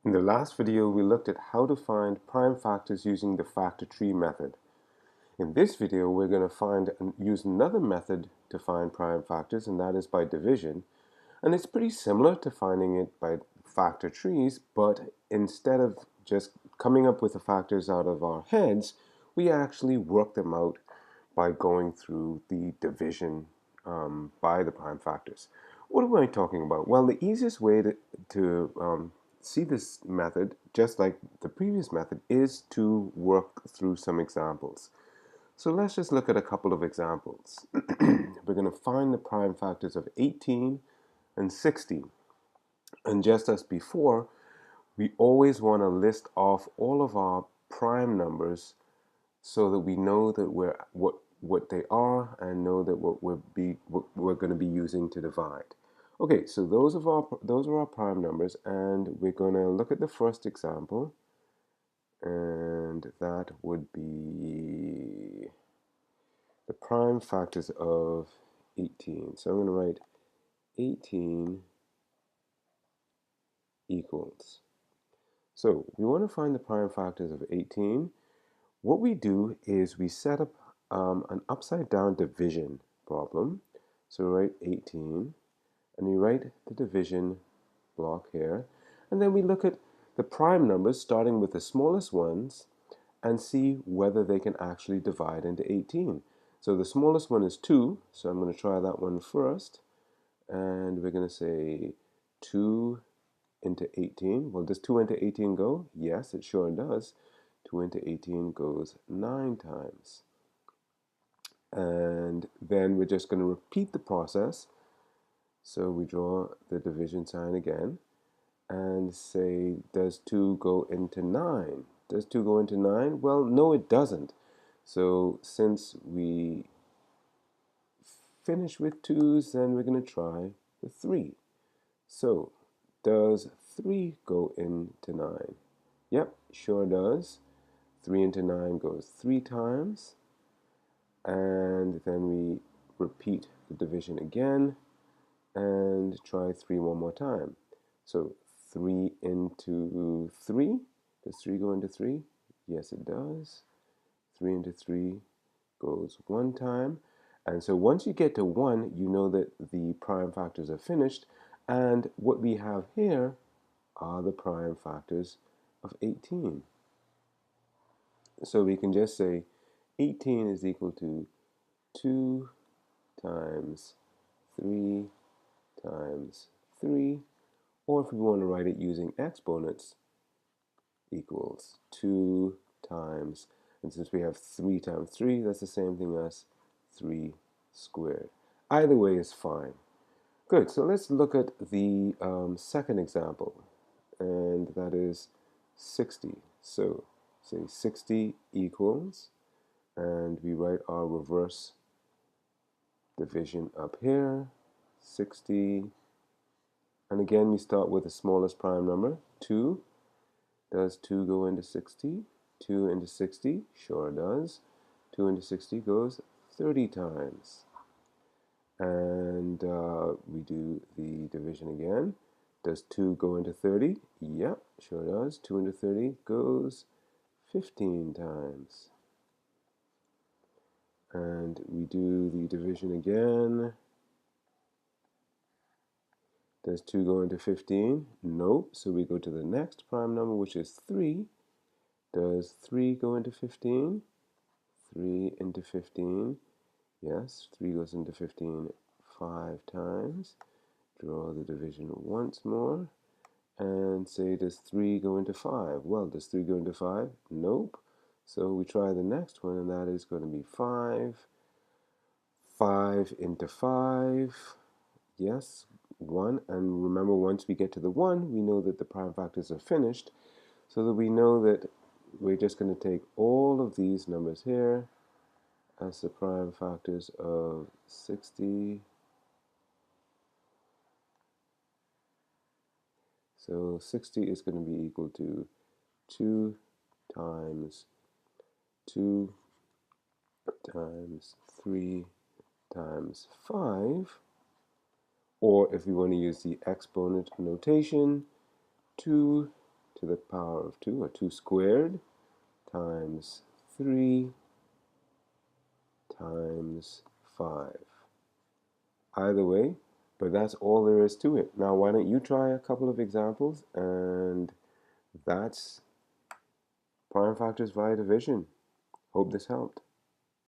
In the last video, we looked at how to find prime factors using the factor tree method. In this video, we're going to use another method to find prime factors, and that is by division. And it's pretty similar to finding it by factor trees, but instead of just coming up with the factors out of our heads, we actually work them out by going through the division by the prime factors. What am I talking about? Well, the easiest way to see this method, just like the previous method, is to work through some examples. So let's just look at a couple of examples. We're going to find the prime factors of 18 and 60. And just as before, we always want to list off all of our prime numbers so that we know that what they are and know that what we're going to be using to divide. Okay, so those are our prime numbers, and we're going to look at the first example, and that would be the prime factors of 18. So I'm going to write 18 equals. So we want to find the prime factors of 18. What we do is we set up an upside down division problem. So we write 18, and we write the division block here, and then we look at the prime numbers starting with the smallest ones and see whether they can actually divide into 18. So the smallest one is 2, so I'm going to try that one first, and we're going to say 2 into 18. Well, does 2 into 18 go? Yes, it sure does. 2 into 18 goes 9 times. And then we're just going to repeat the process. So we draw the division sign again and say, does 2 go into 9? Does 2 go into 9? Well, no, it doesn't. So since we finish with 2's, then we're going to try the 3. So does 3 go into 9? Yep, sure does. 3 into 9 goes 3 times. And then we repeat the division again and try 3 one more time. So 3 into 3. Does 3 go into 3? Yes, it does. 3 into 3 goes 1 time. And so once you get to 1, you know that the prime factors are finished. And what we have here are the prime factors of 18. So we can just say 18 is equal to 2 times 3 times 3, or if we want to write it using exponents, equals 2 times, and since we have 3 times 3, that's the same thing as 3 squared. Either way is fine. Good, so let's look at the second example, and that is 60. So say 60 equals, and we write our reverse division up here, 60. And again, we start with the smallest prime number, 2. Does 2 go into 60? 2 into 60? Sure does. 2 into 60 goes 30 times. And we do the division again. Does 2 go into 30? Yep, sure does. 2 into 30 goes 15 times. And we do the division again. Does 2 go into 15? Nope. So we go to the next prime number, which is 3. Does 3 go into 15? 3 into 15. Yes, 3 goes into 15 5 times. Draw the division once more. And say, does 3 go into 5? Well, does 3 go into 5? Nope. So we try the next one, and that is going to be 5. 5 into 5. Yes, 1. And remember, once we get to the 1, we know that the prime factors are finished, so that we know that we're just going to take all of these numbers here as the prime factors of 60. So 60 is going to be equal to 2 times 2 times 3 times 5. Or if we want to use the exponent notation, 2 to the power of 2, or 2 squared, times 3 times 5. Either way, but that's all there is to it. Now, why don't you try a couple of examples, and that's prime factors via division. Hope this helped.